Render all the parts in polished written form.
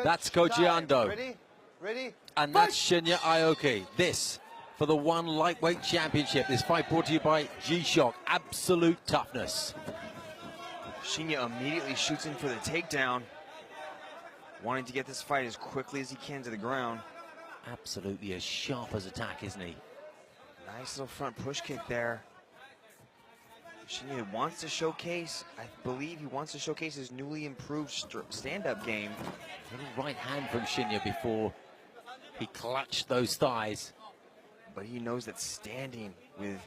That's Koji Ando. Ready? And that's Shinya Aoki. This for the One Lightweight Championship. This fight brought to you by G-Shock. Absolute toughness. Shinya immediately shoots in for the takedown, wanting to get this fight as quickly as he can to the ground. Absolutely as sharp as attack, isn't he? Nice little front push kick there. Shinya wants to showcase, I believe he wants to showcase his newly improved stand-up game. Little right hand from Shinya before he clutched those thighs. But he knows that standing with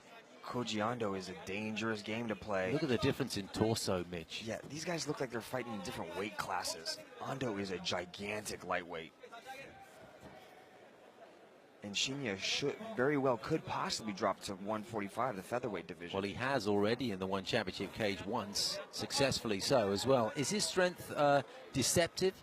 Koji Ando is a dangerous game to play. Look at the difference in torso, Mitch. Yeah, these guys look like they're fighting in different weight classes. Ando is a gigantic lightweight. And Shinya could possibly drop to 145, the featherweight division. Well, he has already in the One Championship cage once, successfully so as well. Is his strength deceptive?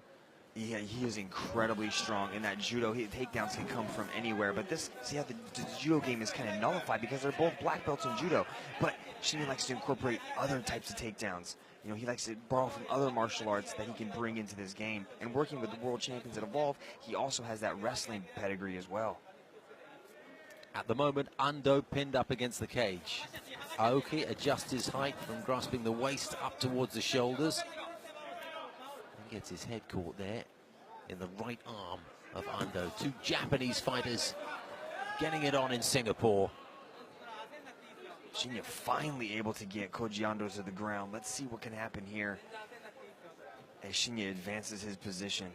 Yeah, he is incredibly strong in that judo. Takedowns can come from anywhere, but see how the judo game is kind of nullified because they're both black belts in judo. But Shinya likes to incorporate other types of takedowns. You know, he likes to borrow from other martial arts that he can bring into this game. And working with the world champions at Evolve, he also has that wrestling pedigree as well. At the moment, Ando pinned up against the cage. Aoki adjusts his height from grasping the waist up towards the shoulders. And gets his head caught there in the right arm of Ando. Two Japanese fighters getting it on in Singapore. Shinya finally able to get Koji Ando to the ground. Let's see what can happen here as Shinya advances his position.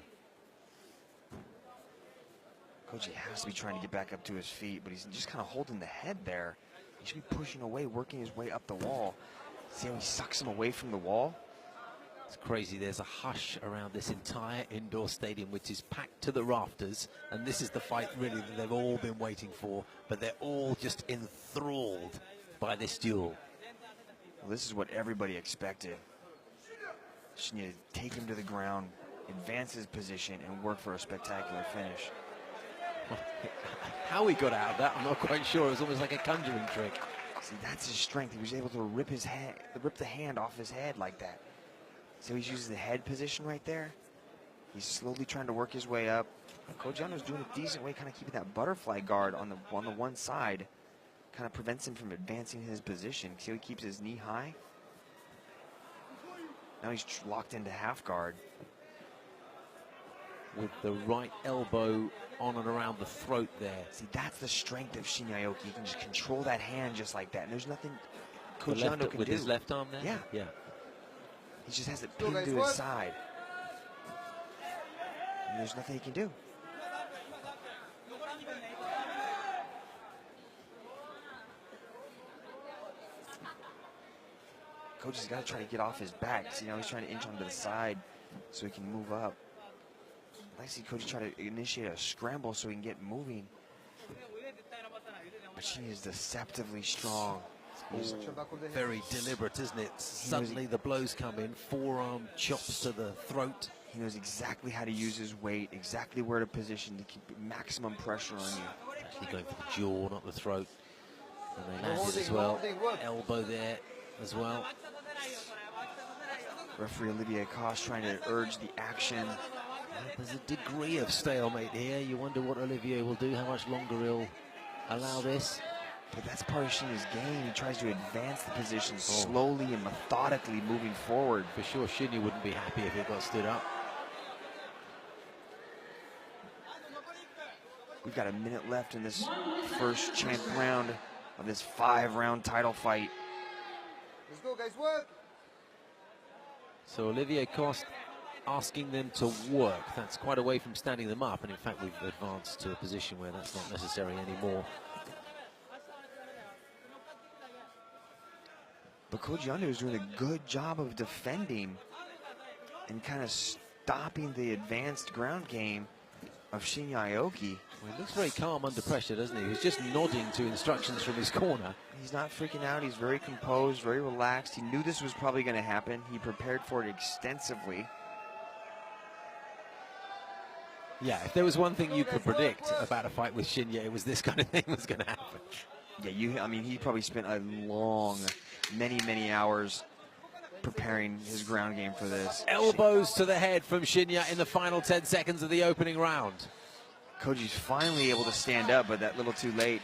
Koji has to be trying to get back up to his feet, but he's just kind of holding the head there. He should be pushing away, working his way up the wall. See how he sucks him away from the wall? It's crazy. There's a hush around this entire indoor stadium, which is packed to the rafters. And this is the fight, really, that they've all been waiting for. But they're all just enthralled by this duel. Well, this is what everybody expected. Shinya take him to the ground, advance his position, and work for a spectacular finish. How he got out of that, I'm not quite sure. It was almost like a conjuring trick. See, that's his strength. He was able to rip the hand off his head like that. So he uses the head position right there. He's slowly trying to work his way up. Koji Ando's doing a decent way, kind of keeping that butterfly guard on the one side. Kind of prevents him from advancing his position. See how he keeps his knee high? Now he's locked into half guard. With the right elbow on and around the throat there. See, that's the strength of Shinya Aoki. He can just control that hand just like that. And there's nothing Koji Ando can do. With his left arm there? Yeah. He just has it pinned to his side. And there's nothing he can do. Koji's got to try to get off his back. See, now he's trying to inch onto the side so he can move up. I see Koji try to initiate a scramble so he can get moving. But she is deceptively strong. Very deliberate, isn't it? Suddenly the blows come in, forearm chops to the throat. He knows exactly how to use his weight, exactly where to position to keep maximum pressure on you. Actually going for the jaw, not the throat. And they landed as well. Elbow there as well. Referee Olivier Coste trying to urge the action. There's a degree of stalemate here. You wonder what Olivier will do, how much longer he'll allow this. But that's part of Shinya's game. He tries to advance the position slowly and methodically moving forward. For sure, Shinya wouldn't be happy if it got stood up. We've got a minute left in this first champ round of this 5-round title fight. Let's go, guys, work! So Olivier Coste asking them to work. That's quite away from standing them up, and in fact we've advanced to a position where that's not necessary anymore. But Koji Ando is doing a good job of defending and kind of stopping the advanced ground game of Shinya Aoki. Well, he looks very calm under pressure, doesn't he? He's just nodding to instructions from his corner. He's not freaking out. He's very composed, very relaxed. He knew this was probably going to happen. He prepared for it extensively. Yeah, if there was one thing you could predict about a fight with Shinya, it was this kind of thing was going to happen. Yeah, I mean, he probably spent a long, many hours preparing his ground game for this. Elbows to the head from Shinya in the final 10 seconds of the opening round. Koji's finally able to stand up, but that little too late.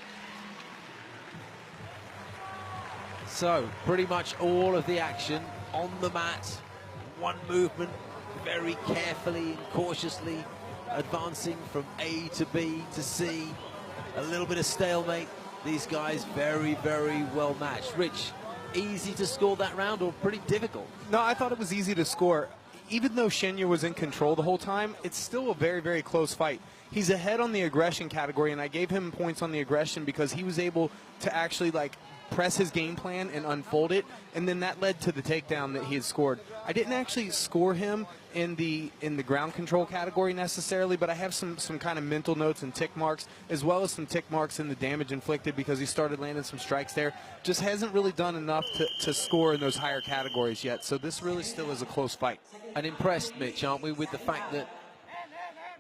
So, pretty much all of the action on the mat. One movement, very carefully and cautiously advancing from A to B to C. A little bit of stalemate. These guys very, very well matched. Rich, easy to score that round or pretty difficult? No, I thought it was easy to score. Even though Shinya was in control the whole time, it's still a very, very close fight. He's ahead on the aggression category, and I gave him points on the aggression because he was able to actually press his game plan and unfold it, and then that led to the takedown that he had scored. I didn't actually score him in the ground control category necessarily, but I have some kind of mental notes and tick marks, as well as some tick marks in the damage inflicted because he started landing some strikes there. Just hasn't really done enough to score in those higher categories yet, so this really still is a close fight. And impressed, Mitch, aren't we, with the fact that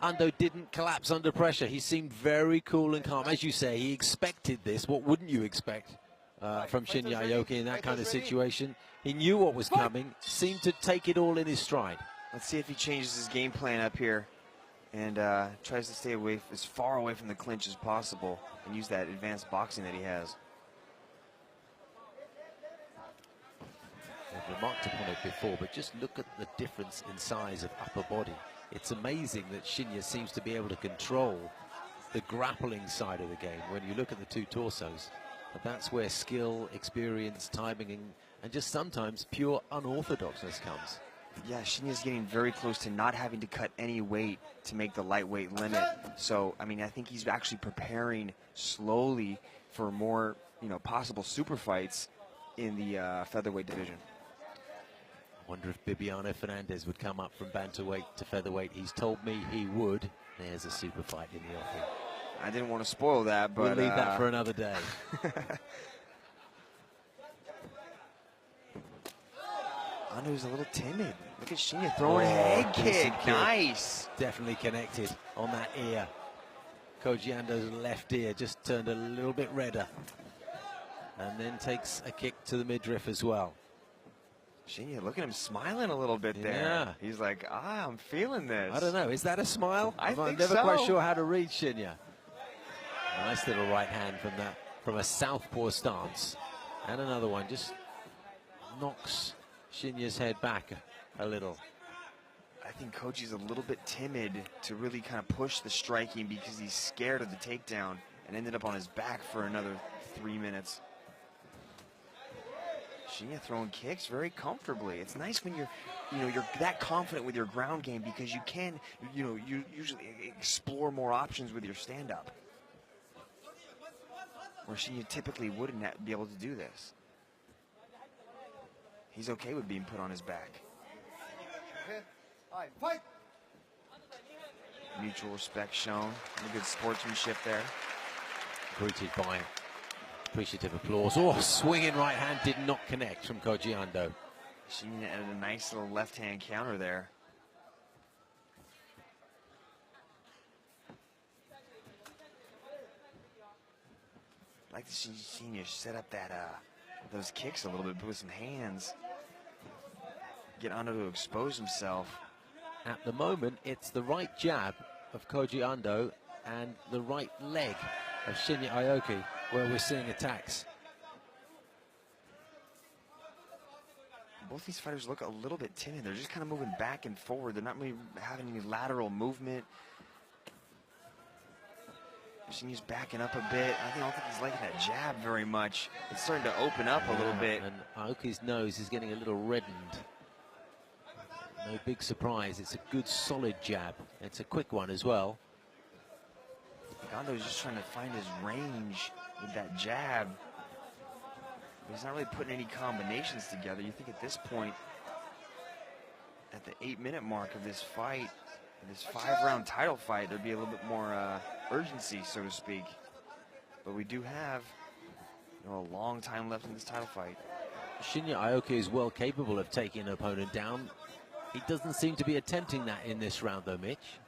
Ando didn't collapse under pressure. He seemed very cool and calm. As you say, he expected this. What wouldn't you expect from Shinya Aoki in that kind of situation? He knew what was coming, seemed to take it all in his stride. Let's see if he changes his game plan up here and tries to stay away, as far away from the clinch as possible and use that advanced boxing that he has. I've remarked upon it before, but just look at the difference in size of upper body. It's amazing that Shinya seems to be able to control the grappling side of the game when you look at the two torsos. But that's where skill, experience, timing, and just sometimes pure unorthodoxness comes. Yeah, Shinya's getting very close to not having to cut any weight to make the lightweight limit. So, I mean, I think he's actually preparing slowly for more, possible super fights in the featherweight division. I wonder if Bibiano Fernandez would come up from bantamweight to featherweight. He's told me he would. There's a super fight in the offing. I didn't want to spoil that, but we'll leave that for another day. Ando's a little timid. Look at Shinya throwing a head kick. Nice. Definitely connected on that ear. Koji Ando's left ear just turned a little bit redder. And then takes a kick to the midriff as well. Shinya, look at him smiling a little bit there. Yeah. He's like, I'm feeling this. I don't know, is that a smile? I'm never quite sure how to read Shinya. Nice little right hand from a southpaw stance. And another one just knocks Shinya's head back a little. I think Koji's a little bit timid to really kind of push the striking because he's scared of the takedown and ended up on his back for another 3 minutes. Shinya throwing kicks very comfortably. It's nice when you're that confident with your ground game because you can, you usually explore more options with your stand-up. Where Shinya typically wouldn't be able to do this. He's okay with being put on his back. All right, fight. Mutual respect shown. A good sportsmanship there. Greeted by appreciative applause. Oh, swinging right hand did not connect from Koji Ando. Shinya added a nice little left-hand counter there. I like to see Shinya set up those kicks a little bit with some hands. Get Ando to expose himself. At the moment, it's the right jab of Koji Ando and the right leg of Shinya Aoki where we're seeing attacks. Both these fighters look a little bit timid. They're just kind of moving back and forward. They're not really having any lateral movement. Shinya's backing up a bit. I don't think he's liking that jab very much. It's starting to open up a little bit. And Aoki's nose is getting a little reddened. No big surprise. It's a good solid jab. It's a quick one as well. Ando's just trying to find his range with that jab. He's not really putting any combinations together. You think at this point, at the 8-minute mark of this fight, this 5-round title fight, there'd be a little bit more urgency, so to speak. But we do have a long time left in this title fight. Shinya Aoki is well capable of taking an opponent down. He doesn't seem to be attempting that in this round, though, Mitch.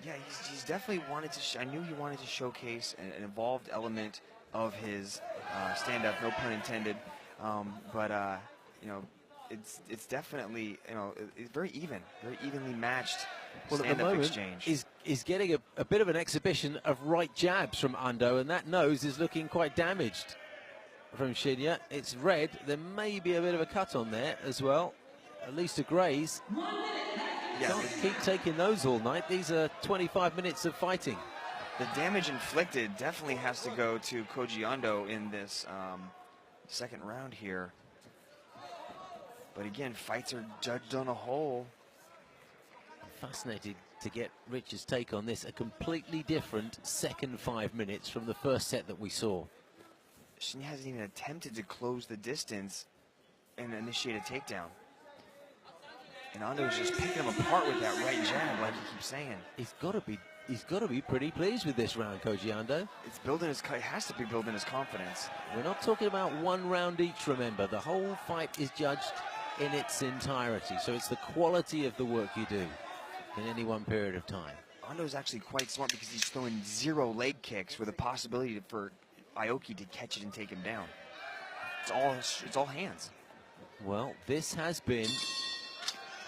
Yeah, he's definitely wanted to. I knew he wanted to showcase an evolved element of his stand-up, no pun intended. But it's definitely, you know, it's very evenly matched Well, at the stand-up moment, exchange. he's getting a bit of an exhibition of right jabs from ANDO, and that nose is looking quite damaged from Shinya. It's red. There may be a bit of a cut on there as well, at least a graze. Yeah, Can't keep taking those all night. These are 25 minutes of fighting. the damage inflicted definitely has to go to Koji Ando in this second round here. But again, fights are judged on a whole. Fascinated to get Rich's take on this. A completely different second 5 minutes from the first set that we saw. Shinya hasn't even attempted to close the distance and initiate a takedown. And Ando is just picking him apart with that right jab, like he keeps saying. He's got to be pretty pleased with this round, Koji Ando. It has to be building his confidence. We're not talking about one round each, remember. The whole fight is judged in its entirety. So it's the quality of the work you do in any one period of time. Ando is actually quite smart because he's throwing 0 leg kicks with a possibility for Aoki to catch it and take him down. It's all hands. Well, this has been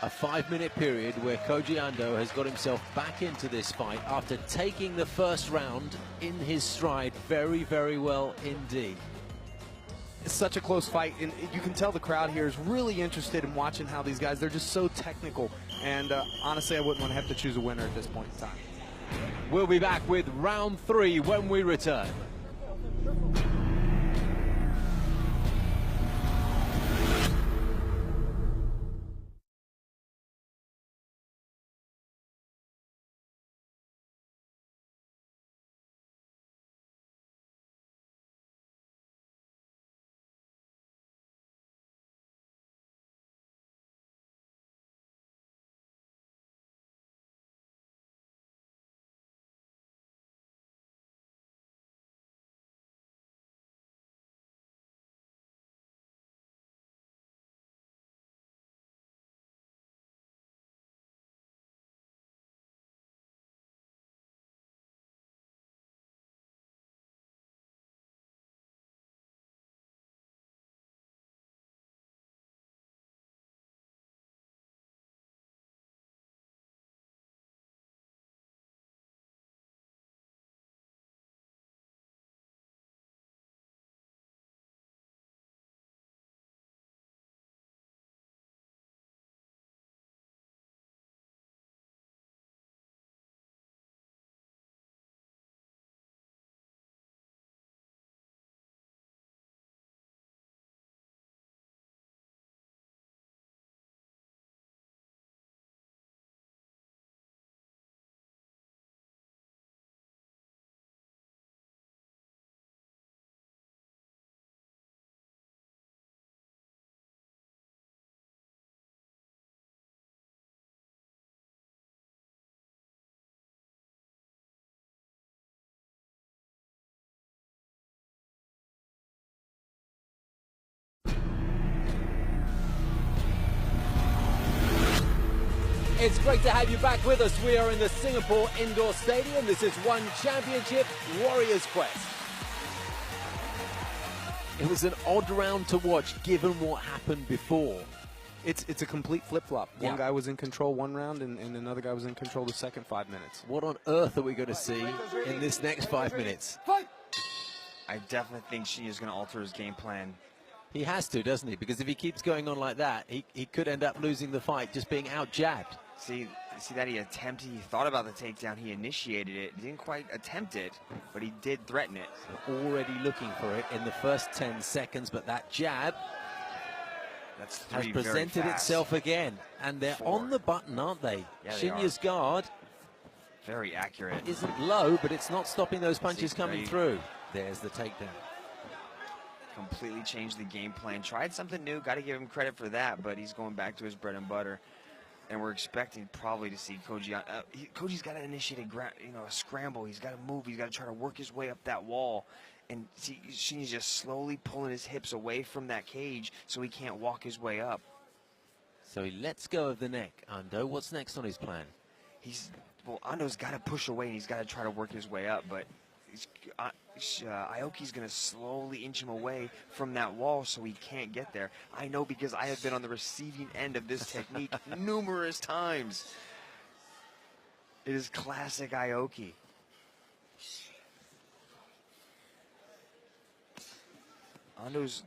a 5-minute period where Koji Ando has got himself back into this fight after taking the first round in his stride very, very well indeed. It's such a close fight, and you can tell the crowd here is really interested in watching how these guys, they're just so technical. And honestly, I wouldn't want to have to choose a winner at this point in time. We'll be back with round 3 when we return. It's great to have you back with us. We are in the Singapore Indoor Stadium. This is One Championship Warriors Quest. It was an odd round to watch given what happened before. It's a complete flip-flop. Yeah. One guy was in control one round, and another guy was in control the second 5 minutes. What on earth are we going to see in this next 5 minutes? Fight! I definitely think Shinya's going to alter his game plan. He has to, doesn't he? Because if he keeps going on like that, he could end up losing the fight just being out-jabbed. See that he thought about the takedown, he initiated it, didn't quite attempt it, but he did threaten it. Already looking for it in the first 10 seconds, but that jab That's has three presented very fast. itself again. And they're 4. on the button, aren't they? Yeah, they Shinya's guard Very accurate. isn't low, but it's not stopping those punches See, coming right. through. There's the takedown. Completely changed the game plan. Tried something new, got to give him credit for that, but he's going back to his bread and butter. And we're expecting probably to see Koji. Koji's got to initiate a scramble. He's got to move. He's got to try to work his way up that wall. And see, Shinya's just slowly pulling his hips away from that cage so he can't walk his way up. So he lets go of the neck. Ando, what's next on his plan? Ando's got to push away and he's got to try to work his way up, but Aoki's going to slowly inch him away from that wall so he can't get there. I know because I have been on the receiving end of this technique numerous times. It is classic Aoki. Ando's,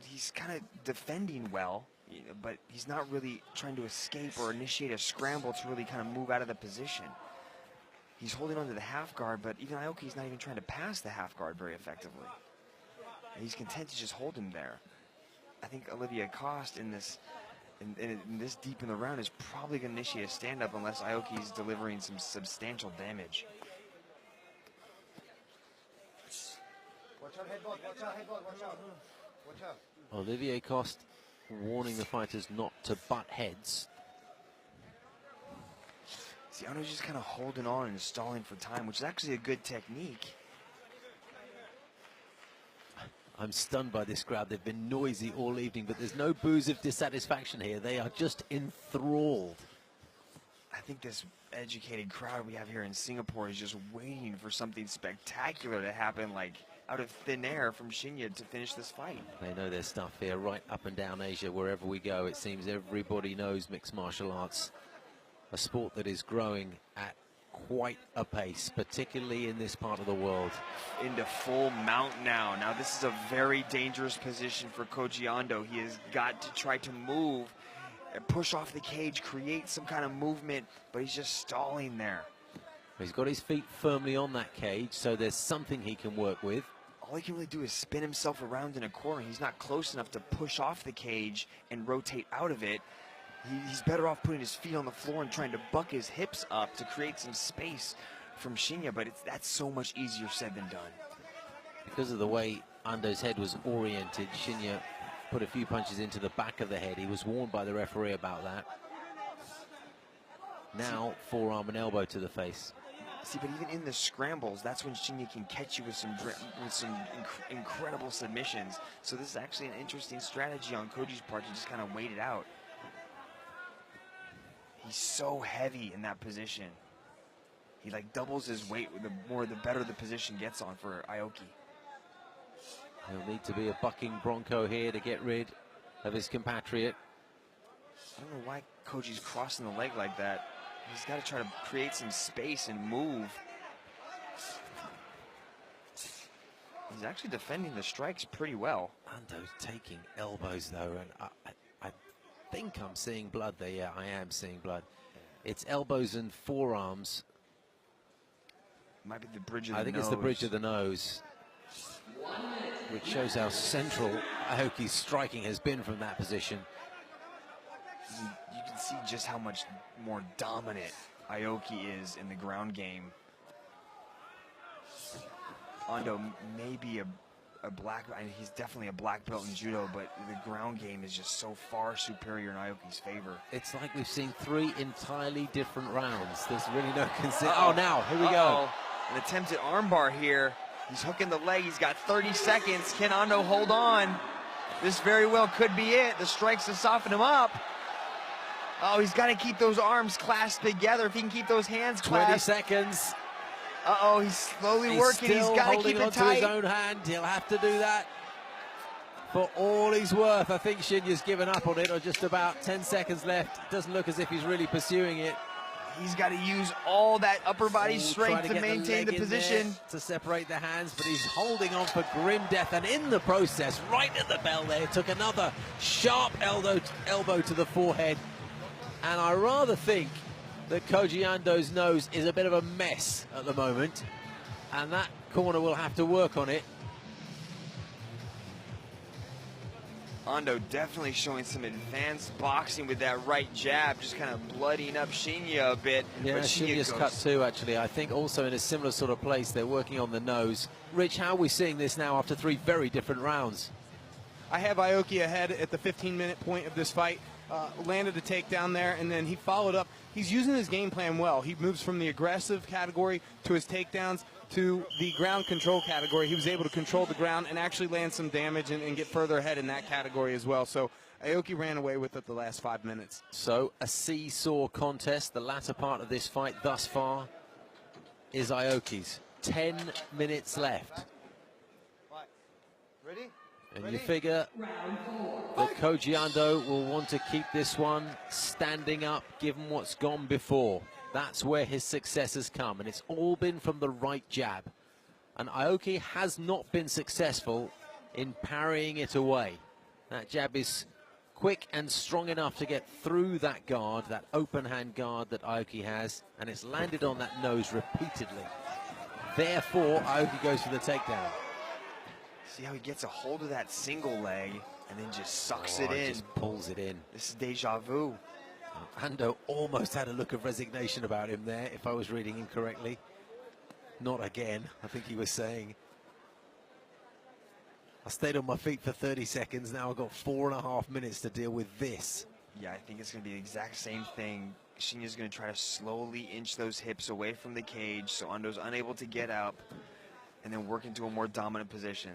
he's kind of defending well, but he's not really trying to escape or initiate a scramble to really kind of move out of the position. He's holding on to the half guard, but even Aoki's not even trying to pass the half guard very effectively. And he's content to just hold him there. I think Olivia Cost in this deep in the round is probably going to initiate a stand-up unless Aoki's delivering some substantial damage. Watch out, headbutt, watch out, headbutt, watch out. Watch out. Olivier Coste warning the fighters not to butt heads. See, Ando's just kind of holding on and stalling for time, which is actually a good technique. I'm stunned by this crowd. They've been noisy all evening, but there's no boos of dissatisfaction here. They are just enthralled. I think this educated crowd we have here in Singapore is just waiting for something spectacular to happen, like out of thin air from Shinya to finish this fight. They know their stuff here, right up and down Asia. Wherever we go, it seems everybody knows mixed martial arts. A sport that is growing at quite a pace, particularly in this part of the world. Into full mount now. Now this is a very dangerous position for Koji Ando. He has got to try to move and push off the cage, create some kind of movement, but he's just stalling there. He's got his feet firmly on that cage, so there's something he can work with. All he can really do is spin himself around in a corner. He's not close enough to push off the cage and rotate out of it. He's better off putting his feet on the floor and trying to buck his hips up to create some space from Shinya, but that's so much easier said than done. Because of the way Ando's head was oriented, Shinya put a few punches into the back of the head. He was warned by the referee about that. Now, forearm and elbow to the face. See, but even in the scrambles, that's when Shinya can catch you with some incredible submissions. So this is actually an interesting strategy on Koji's part to just kind of wait it out. He's so heavy in that position. He like doubles his weight with the better the position gets on for Aoki. He'll need to be a bucking bronco here to get rid of his compatriot. I don't know why Koji's crossing the leg like that. He's got to try to create some space and move. He's actually defending the strikes pretty well. Ando's taking elbows though, and I think I'm seeing blood there. Yeah, I am seeing blood. It's elbows and forearms. Might be the bridge of the nose. I think it's the bridge of the nose, which shows how central Aoki's striking has been from that position. You can see just how much more dominant Aoki is in the ground game. Ando may be a black, I mean, he's definitely a black belt in judo, but the ground game is just so far superior in Aoki's favor. It's like we've seen 3 entirely different rounds. There's really no oh, now, here we go. An attempted armbar here. He's hooking the leg. He's got 30 seconds. Can Ando hold on? This very well could be it. The strikes to soften him up. Oh, he's got to keep those arms clasped together. If he can keep those hands clasped. 20 seconds. Uh-oh, he's slowly working. He's got to keep it tight. To his own hand. He'll have to do that for all he's worth. I think Shinya's given up on it, or just about 10 seconds left. Doesn't look as if he's really pursuing it. He's got to use all that upper body strength to maintain the position. To separate the hands, but he's holding on for grim death, and in the process, right at the bell there, took another sharp elbow to the forehead. And I rather think that Koji Ando's nose is a bit of a mess at the moment, and that corner will have to work on it. Ando definitely showing some advanced boxing with that right jab, just kind of bloodying up Shinya a bit. Yeah, but Shinya's cut too, actually. I think also in a similar sort of place, they're working on the nose. Rich, how are we seeing this now after 3 very different rounds? I have Aoki ahead at the 15-minute point of this fight. Landed a takedown there, and then he followed up. He's using his game plan well. He moves from the aggressive category to his takedowns to the ground control category. He was able to control the ground and actually land some damage and get further ahead in that category as well. So Aoki ran away with it the last 5 minutes. So a seesaw contest. The latter part of this fight thus far is Aoki's. 10 minutes left. Right. Ready? And Ready? you figure that Koji Ando will want to keep this one standing up, given what's gone before. That's where his success has come, and it's all been from the right jab. And Aoki has not been successful in parrying it away. That jab is quick and strong enough to get through that guard, that open hand guard that Aoki has, and it's landed on that nose repeatedly. Therefore, Aoki goes for the takedown. See how he gets a hold of that single leg and then just sucks it in. Just pulls it in. This is deja vu. Ando almost had a look of resignation about him there, if I was reading him correctly. Not again, I think he was saying. I stayed on my feet for 30 seconds, now I've got 4.5 minutes to deal with this. Yeah, I think it's going to be the exact same thing. Shinya's going to try to slowly inch those hips away from the cage so Ando's unable to get up and then work into a more dominant position.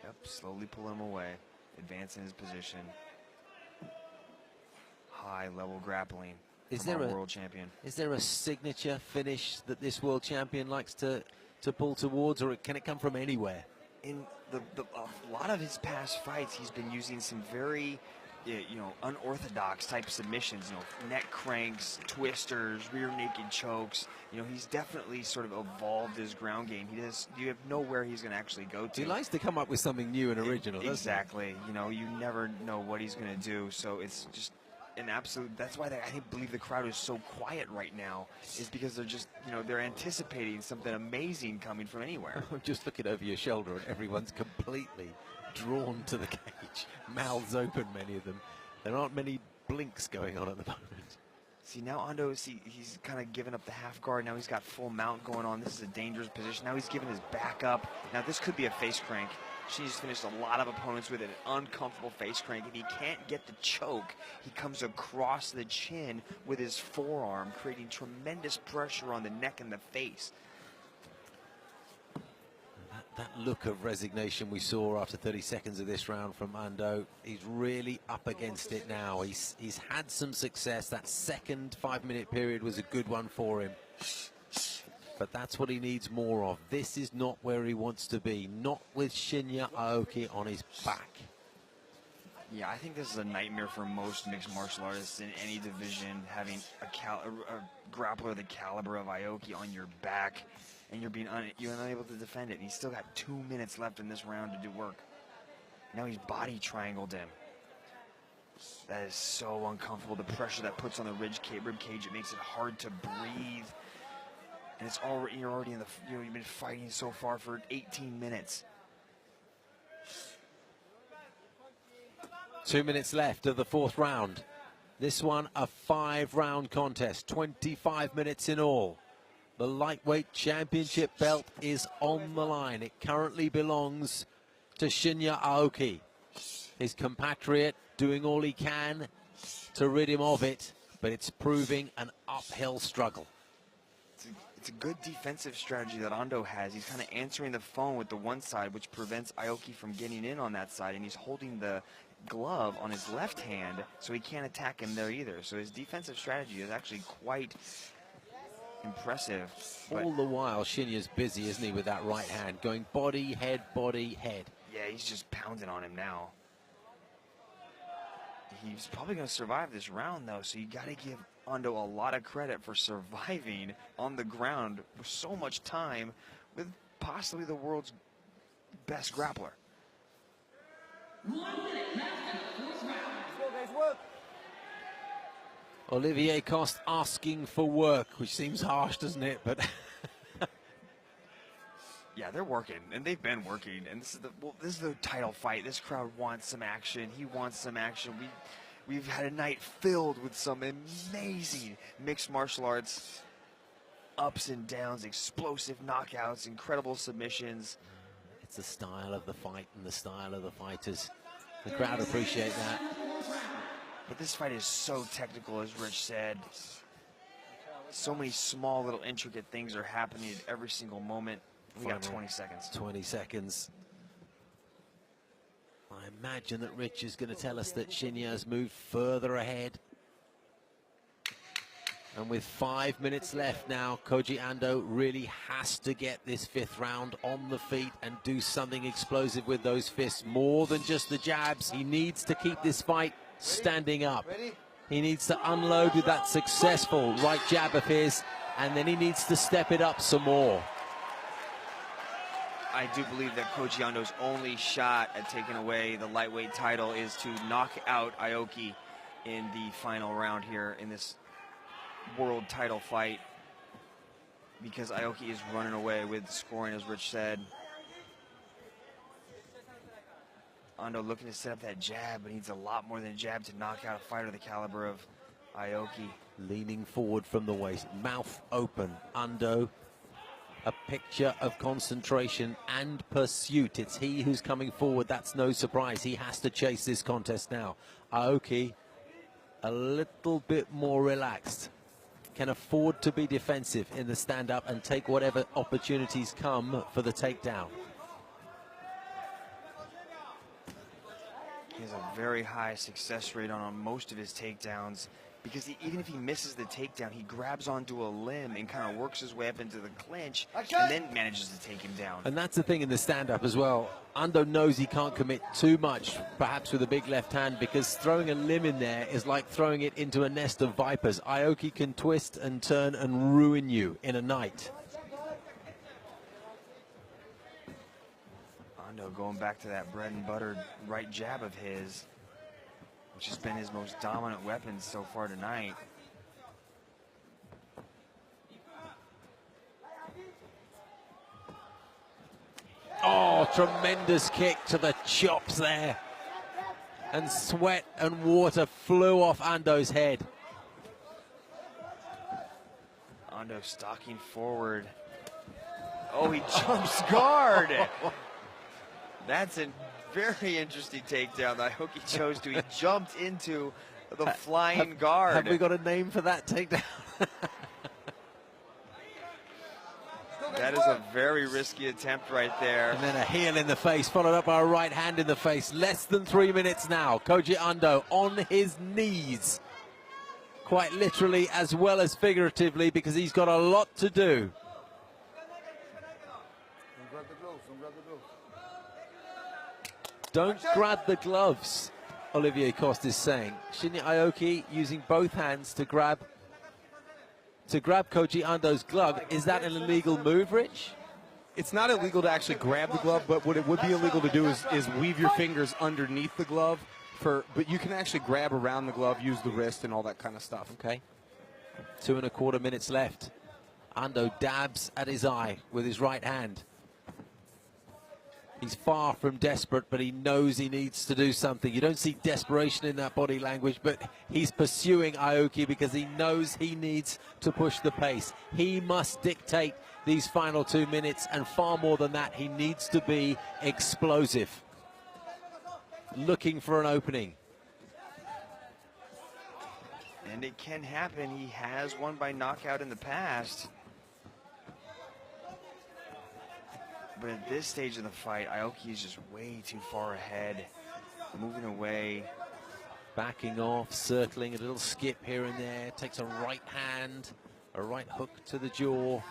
Yep, slowly pull him away, advance in his position. High level grappling from our world champion. Is there a signature finish that this world champion likes to pull towards, or can it come from anywhere? In a lot of his past fights, he's been using some very, unorthodox type submissions. Neck cranks, twisters, rear naked chokes. He's definitely sort of evolved his ground game. You have nowhere he's going to actually go to. He likes to come up with something new and original. Exactly. You never know what he's going to do. So it's just an absolute. That's why I believe the crowd is so quiet right now, is because they're just, they're anticipating something amazing coming from anywhere. I'm just looking over your shoulder and everyone's completely drawn to the cage, mouths open, many of them. There aren't many blinks going on at the moment. See, now Ando, he's kind of given up the half guard. Now he's got full mount going on. This is a dangerous position. Now he's giving his back up. Now this could be a face crank. She's finished a lot of opponents with an uncomfortable face crank. If he can't get the choke, he comes across the chin with his forearm, creating tremendous pressure on the neck and the face. That look of resignation we saw after 30 seconds of this round from Ando, he's really up against it now. He's had some success. That second 5-minute period was a good one for him. But that's what he needs more of. This is not where he wants to be. Not with Shinya Aoki on his back. Yeah, I think this is a nightmare for most mixed martial artists in any division, having a grappler the caliber of Aoki on your back, and you're unable to defend it. And he's still got 2 minutes left in this round to do work. Now he's body triangled him. That is so uncomfortable. The pressure that puts on the rib cage, it makes it hard to breathe. And it's already, you're already in the, you've been fighting so far for 18 minutes. 2 minutes left of the fourth round. This one a 5-round contest, 25 minutes in all. The lightweight championship belt is on the line. It currently belongs to Shinya Aoki. His compatriot doing all he can to rid him of it, but it's proving an uphill struggle. It's a good defensive strategy that Ando has. He's kind of answering the phone with the one side, which prevents Aoki from getting in on that side, and he's holding the glove on his left hand, so he can't attack him there either. So his defensive strategy is actually quite impressive. All the while, Shinya's busy, isn't he, with that right hand, going body, head, body, head. Yeah, he's just pounding on him now. He's probably going to survive this round, though, so you got to give Ando a lot of credit for surviving on the ground with so much time with possibly the world's best grappler. 1 minute left in the fourth round. Let's go, guys, work. Olivier Coste asking for work, which seems harsh, doesn't it? But yeah, they're working, and they've been working. And this is the title fight. This crowd wants some action. He wants some action. We've had a night filled with some amazing mixed martial arts ups and downs, explosive knockouts, incredible submissions. it's the style of the fight and the style of the fighters. The crowd appreciate that. But this fight is so technical, as Rich said. So many small little intricate things are happening at every single moment. We got 20 seconds. 20 seconds. I imagine that Rich is going to tell us that Shinya has moved further ahead. And with 5 minutes left now, Koji Ando really has to get this 5th round on the feet and do something explosive with those fists, more than just the jabs. He needs to keep this fight standing up. He needs to unload with that successful right jab of his, and then he needs to step it up some more. I do believe that Koji Ando's only shot at taking away the lightweight title is to knock out Aoki in the final round here in this world title fight, because Aoki is running away with scoring, as Rich said. Ando looking to set up that jab, but needs a lot more than a jab to knock out a fighter the caliber of Aoki. Leaning forward from the waist, mouth open. Ando, a picture of concentration and pursuit. It's he who's coming forward. That's no surprise. He has to chase this contest now. Aoki, a little bit more relaxed, can afford to be defensive in the stand-up and take whatever opportunities come for the takedown. He has a very high success rate on most of his takedowns, because even if he misses the takedown, he grabs onto a limb and kind of works his way up into the clinch and then manages to take him down. And that's the thing in the stand-up as well. Ando knows he can't commit too much, perhaps with a big left hand, because throwing a limb in there is like throwing it into a nest of vipers. Aoki can twist and turn and ruin you in a night. Ando going back to that bread and butter right jab of his, which has been his most dominant weapon so far tonight. Oh, tremendous kick to the chops there. And sweat and water flew off Ando's head. Ando stalking forward. Oh, he jumps guard. That's a very interesting takedown that Aoki chose to. He jumped into the flying guard. Have we got a name for that takedown? That is a very risky attempt right there. And then a heel in the face, followed up by a right hand in the face. Less than 3 minutes now. Koji Ando on his knees. Quite literally as well as figuratively, because he's got a lot to do. Don't grab the gloves, Olivier Coste is saying. Shinya Aoki using both hands to grab Koji Ando's glove. Is that an illegal move, Rich? It's not illegal to actually grab the glove, but what it would be illegal to do is weave your fingers underneath the glove. But you can actually grab around the glove, use the wrist, and all that kind of stuff. Okay. 2¼ minutes left. Ando dabs at his eye with his right hand. He's far from desperate, but he knows he needs to do something. You don't see desperation in that body language, but he's pursuing Aoki because he knows he needs to push the pace. He must dictate these final 2 minutes, and far more than that, he needs to be explosive. Looking for an opening. And it can happen. He has won by knockout in the past. But at this stage of the fight, Aoki is just way too far ahead, moving away. Backing off, circling, a little skip here and there. Takes a right hand, a right hook to the jaw.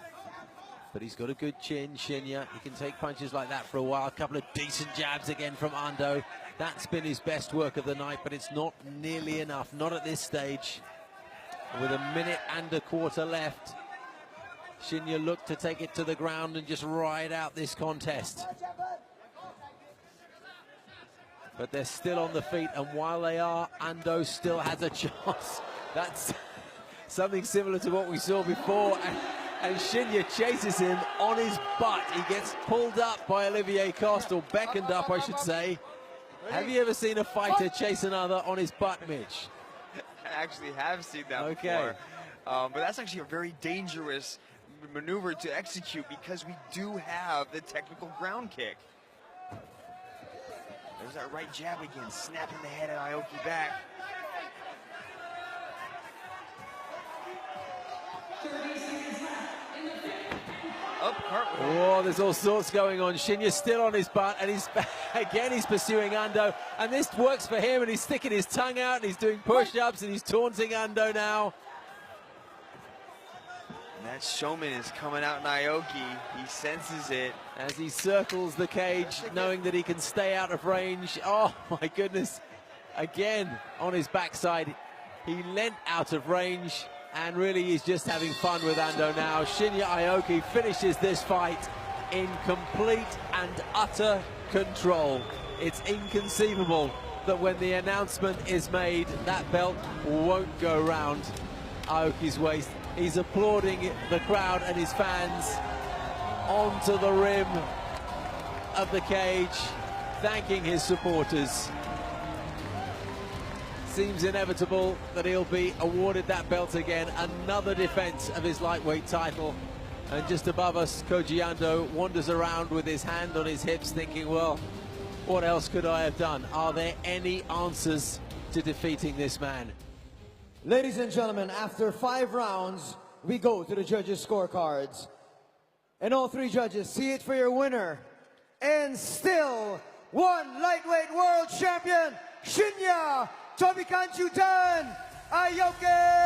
But he's got a good chin, Shinya. He can take punches like that for a while. A couple of decent jabs again from Ando. That's been his best work of the night, but it's not nearly enough, not at this stage. With 1.25 minutes left, Shinya looked to take it to the ground and just ride out this contest. But they're still on the feet, and while they are, Ando still has a chance. That's something similar to what we saw before, and Shinya chases him on his butt. He gets pulled up by Olivier Coste, or beckoned up, I should say. Have you ever seen a fighter chase another on his butt, Mitch? I actually have seen that before. But that's actually a very dangerous maneuver to execute, because we do have the technical ground kick. There's that right jab again, snapping the head of Aoki back. Up, cartwheel. Oh, there's all sorts going on. Shinya's still on his butt, and he's pursuing Ando, and this works for him, and he's sticking his tongue out, and he's doing push-ups, and he's taunting Ando now. That showman is coming out in Aoki. He senses it. As he circles the cage, knowing that he can stay out of range. Oh my goodness. Again, on his backside, he leant out of range, and really he's just having fun with Ando now. Shinya Aoki finishes this fight in complete and utter control. It's inconceivable that when the announcement is made, that belt won't go round Aoki's waist. He's applauding the crowd and his fans onto the rim of the cage, thanking his supporters. Seems inevitable that he'll be awarded that belt again. Another defense of his lightweight title. And just above us, Koji Ando wanders around with his hand on his hips thinking, well, what else could I have done? Are there any answers to defeating this man? Ladies and gentlemen, after 5 rounds, we go to the judges' scorecards. And all 3 judges see it for your winner. And still, one lightweight world champion, Shinya Tomikanjudan Aoki!